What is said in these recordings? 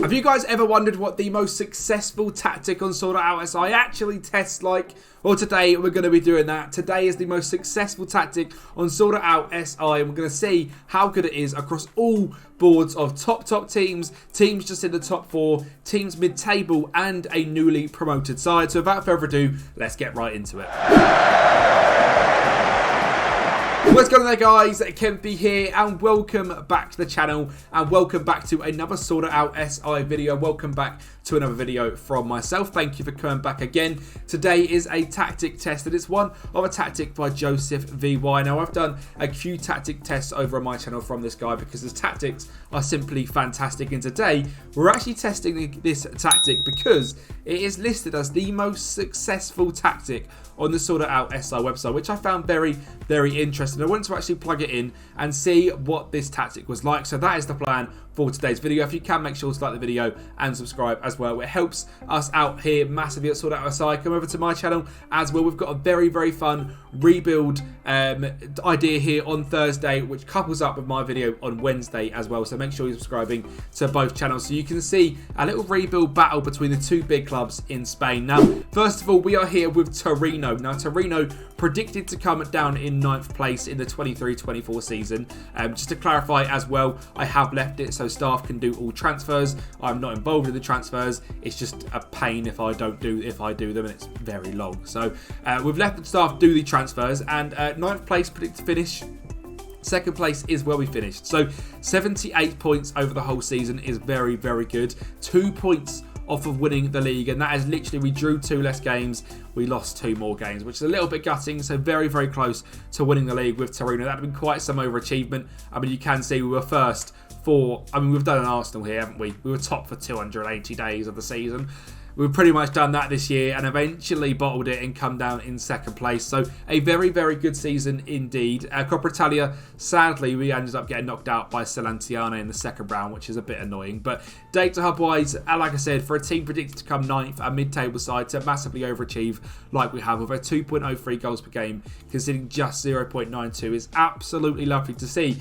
Have you guys ever wondered what the most successful tactic on Sortioutsi actually tests like? Well, today we're going to be doing that. Today is the most successful tactic on Sortioutsi, and we're going to see how good it is across all boards of top teams, teams just in the top 4, teams mid-table, and a newly promoted side. So without further ado, let's get right into it. What's going on there, guys? Kempy here, and welcome back to the channel, and welcome back to another Sortioutsi video. Welcome back to another video from myself. Thank you for coming back again. Today is a tactic test, and it's one of a tactic by Joseph VY. Now, I've done a few tactic tests over on my channel from this guy because his tactics are simply fantastic, and today we're actually testing this tactic because it is listed as the most successful tactic on the Sortioutsi website, which I found very interesting. I wanted to actually plug it in and see what this tactic was like. So that is the plan for today's video. If you can, make sure to like the video and subscribe as well. It helps us out here massively at Sortioutsi. Come over to my channel as well. We've got a very fun rebuild idea here on Thursday, which couples up with my video on Wednesday as well. So make sure you're subscribing to both channels so you can see a little rebuild battle between the two big clubs in Spain. Now, first of all, we are here with Torino. Now, Torino predicted to come down in 9th place in the 23-24 season. Just to clarify as well, I have left it so staff can do all transfers. I'm not involved in the transfers. It's just a pain if I do them, and it's very long. So we've left the staff do the transfers, and 9th place predicted to finish. 2nd place is where we finished. So 78 points over the whole season is very good. 2 points off of winning the league, and that is literally, we drew 2 less games, we lost 2 more games, which is a little bit gutting. So very close to winning the league with Torino. That would have been quite some overachievement. I mean, you can see we were first for, I mean, we've done an Arsenal here, haven't we? We were top for 280 days of the season. We've pretty much done that this year and eventually bottled it and come down in 2nd place. So a very good season indeed. Coppa Italia, sadly, we ended up getting knocked out by Salernitana in the 2nd round, which is a bit annoying. But data hub-wise, like I said, for a team predicted to come 9th, a mid-table side, to massively overachieve like we have with a 2.03 goals per game, conceding just 0.92 is absolutely lovely to see.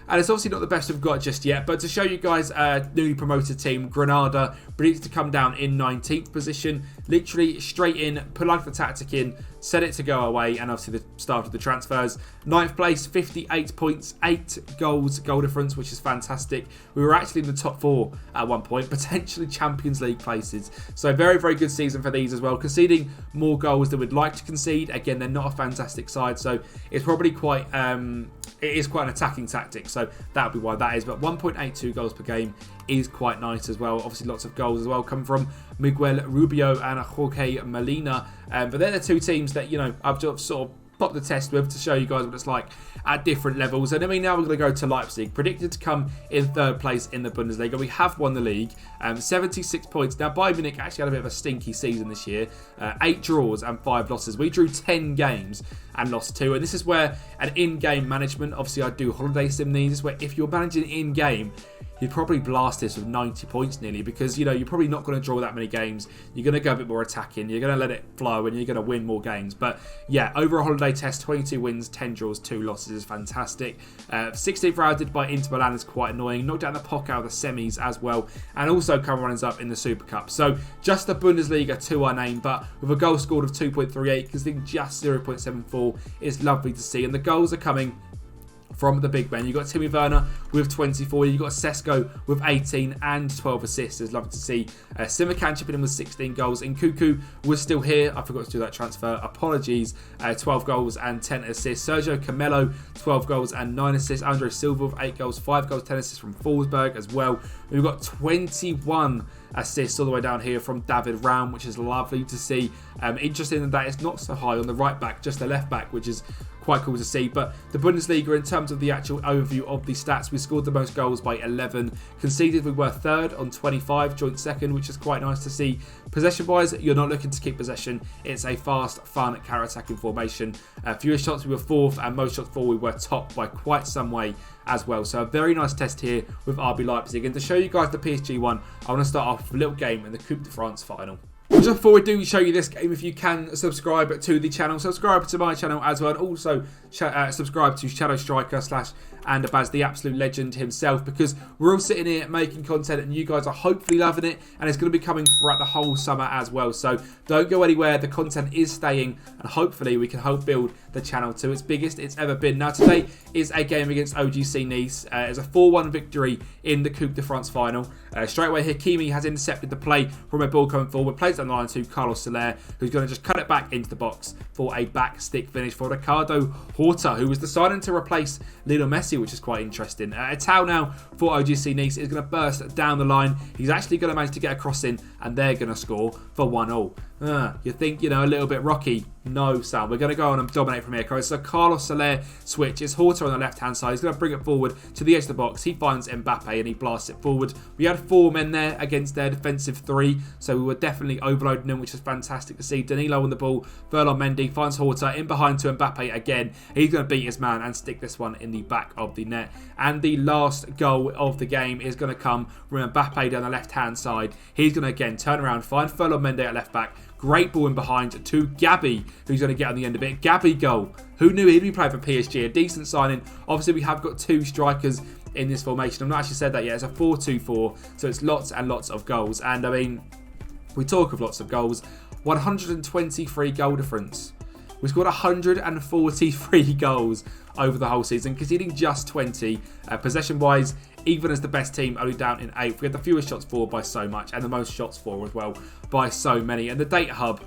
And it's obviously not the best we've got just yet, but to show you guys a newly promoted team, Granada, predicted to come down in 19th position. Literally straight in, plug the tactic in, set it to go away, and obviously the start of the transfers. 9th place, 58 points, 8 goals, goal difference, which is fantastic. We were actually in the top 4 at one point, potentially Champions League places. So very good season for these as well, conceding more goals than we'd like to concede. Again, they're not a fantastic side, so it's probably quite it is quite an attacking tactic, so that would be why that is. But 1.82 goals per game is quite nice as well. Obviously lots of goals as well come from Miguel Rubio and Jorge Molina, but they're the 2 teams that, you know, I've just sort of popped the test with to show you guys what it's like at different levels. And I mean, now we're going to go to Leipzig, predicted to come in 3rd place in the Bundesliga. We have won the league, 76 points. Now, Bayern Munich actually had a bit of a stinky season this year, 8 draws and 5 losses. We drew 10 games and lost 2, and this is where an in-game management, obviously I do holiday sim these, is where if you're managing in-game, you'd probably blast this with 90 points nearly, because, you know, you're probably not going to draw that many games. You're going to go a bit more attacking. You're going to let it flow, and you're going to win more games. But yeah, over a holiday test, 22 wins, 10 draws, 2 losses is fantastic. 16th routed by Inter Milan is quite annoying. Knocked out the POC out of the semis as well, and also come runners up in the Super Cup. So just the Bundesliga to our name, but with a goal scored of 2.38, conceding just 0.74 is lovely to see. And the goals are coming from the big men. You've got Timo Werner with 24. You've got Sesko with 18 and 12 assists. It's lovely to see. Simikan chipping in with 16 goals. And Cuckoo was still here. I forgot to do that transfer. Apologies. 12 goals and 10 assists. Sergio Camelo, 12 goals and 9 assists. Andre Silva with 8 goals, 5 goals, 10 assists from Forsberg as well. We've got 21 assists all the way down here from David Raum, which is lovely to see. Interesting that it's not so high on the right back, just the left back, which is quite cool to see. But the Bundesliga, in terms of the actual overview of the stats, we scored the most goals by 11. Conceded, we were 3rd on 25, joint 2nd, which is quite nice to see. Possession-wise, you're not looking to keep possession. It's a fast, fun, counter-attacking formation. Fewest shots, we were 4th, and most shots for, we were top by quite some way as well. So a very nice test here with RB Leipzig. And to show you guys the PSG one, I want to start off with a little game in the Coupe de France final. Just before we do show you this game, if you can subscribe to the channel, subscribe to my channel as well, and also subscribe to Shadow Striker / and Abaz, the absolute legend himself, because we're all sitting here making content and you guys are hopefully loving it, and it's going to be coming throughout the whole summer as well. So don't go anywhere. The content is staying, and hopefully we can help build the channel to its biggest it's ever been. Now today is a game against OGC Nice. It's a 4-1 victory in the Coupe de France final. Straight away, Hakimi has intercepted the play from a ball coming forward, plays down the line to Carlos Soler, who's going to just cut it back into the box for a back stick finish for Ricardo Horta, who was the signing to replace Lionel Messi, which is quite interesting. A towel now for OGC Nice is going to burst down the line. He's actually going to manage to get a cross in, and they're going to score for 1-0. You think, a little bit rocky. No, Sam. We're going to go on and dominate from here. So Carlos Soler switch. It's Horta on the left-hand side. He's going to bring it forward to the edge of the box. He finds Mbappe and he blasts it forward. We had 4 men there against their defensive 3, so we were definitely overloading them, which is fantastic to see. Danilo on the ball. Ferland Mendy finds Horta in behind to Mbappe again. He's going to beat his man and stick this one in the back of the net. And the last goal of the game is going to come from Mbappe down the left-hand side. He's going to again turn around, find Ferland Mendy at left-back. Great ball in behind to Gabby, who's going to get on the end of it. Gabby goal. Who knew he'd be playing for PSG? A decent signing. Obviously, we have got 2 strikers in this formation. I've not actually said that yet. It's a 4-2-4, so it's lots and lots of goals. And I mean, we talk of lots of goals. 123 goal difference. We scored 143 goals over the whole season, conceding just 20. Possession-wise, even as the best team, only down in 8th. We had the fewest shots for by so much, and the most shots for as well by so many. And the data hub,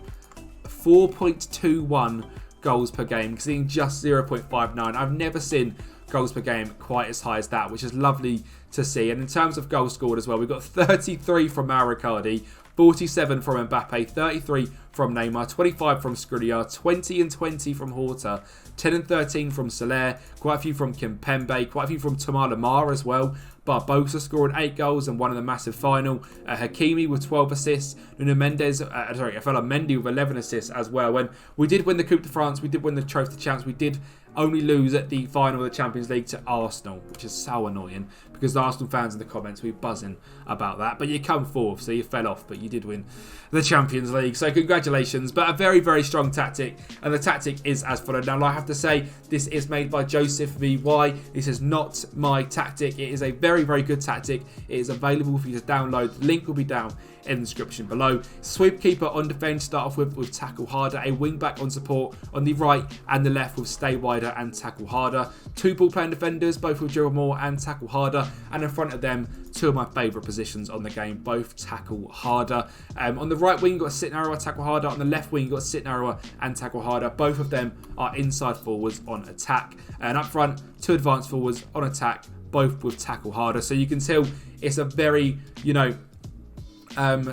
4.21 goals per game, conceding just 0.59. I've never seen goals per game quite as high as that, which is lovely to see. And in terms of goals scored as well, we've got 33 from Mauro Icardi, 47 from Mbappe, 33 from Neymar, 25 from Skriniar, 20 and 20 from Horta, 10 and 13 from Soler, quite a few from Kimpembe, quite a few from Thomas Lemar as well. Barbosa scoring 8 goals and one in the massive final. Hakimi with 12 assists. Ferland Mendy with 11 assists as well. When we did win the Coupe de France, we did win the Trophy de Champs, we did only lose at the final of the Champions League to Arsenal, which is so annoying because the Arsenal fans in the comments were buzzing about that. But you come 4th, so you fell off, but you did win the Champions League. So congratulations, but a very, very strong tactic, and the tactic is as follows. Now, I have to say, this is made by Joseph VY. This is not my tactic. It is a very, very good tactic. It is available for you to download. The link will be down in the description below. Sweep keeper on defence, start off with tackle harder. A wing back on support on the right and the left with stay wider and tackle harder. 2 ball playing defenders, both with dribble more and tackle harder. And in front of them, 2 of my favourite positions on the game, both tackle harder. On the right wing, you've got a sit narrower, tackle harder. On the left wing, you've got a sit narrower and tackle harder. Both of them are inside forwards on attack. And up front, 2 advanced forwards on attack, both with tackle harder. So you can tell it's a very,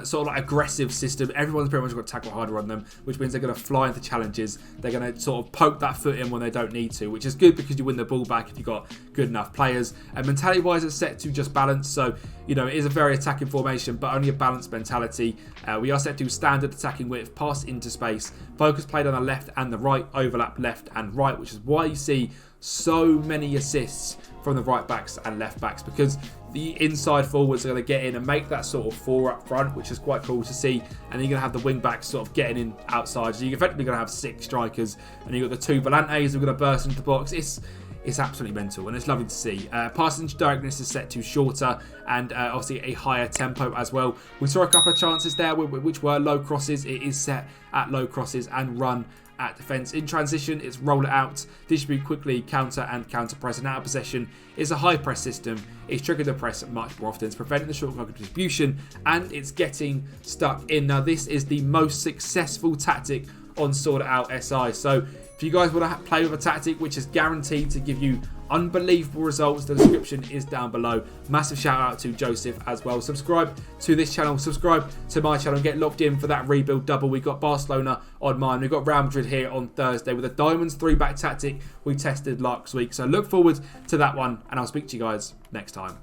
sort of like aggressive system. Everyone's pretty much got tackle harder on them, which means they're going to fly into challenges. They're going to sort of poke that foot in when they don't need to, which is good because you win the ball back if you've got good enough players. And mentality wise, it's set to just balance, so it is a very attacking formation, but only a balanced mentality. We are set to standard attacking width, pass into space, focus played on the left and the right, overlap left and right, which is why you see so many assists from the right backs and left backs, because the inside forwards are going to get in and make that sort of 4 up front, which is quite cool to see. And you're going to have the wing backs sort of getting in outside. So you're effectively going to have 6 strikers, and you've got the 2 volantes who are going to burst into the box. It's absolutely mental, and it's lovely to see. Passing directness is set to shorter and obviously a higher tempo as well. We saw a couple of chances there which were low crosses. It is set at low crosses and run at defence. In transition, it's roll it out, distribute quickly, counter and counter press. And out of possession is a high press system. It's triggered the press much more often. It's preventing the short clock of distribution, and it's getting stuck in. Now, this is the most successful tactic on Sorted Out SI. So if you guys want to play with a tactic which is guaranteed to give you unbelievable results, the description is down below. Massive shout out to Joseph as well. Subscribe to this channel, subscribe to my channel, and get locked in for that rebuild double. We've got Barcelona on mine, we've got Real Madrid here on Thursday with a Diamonds 3-back tactic we tested last week. So look forward to that one, and I'll speak to you guys next time.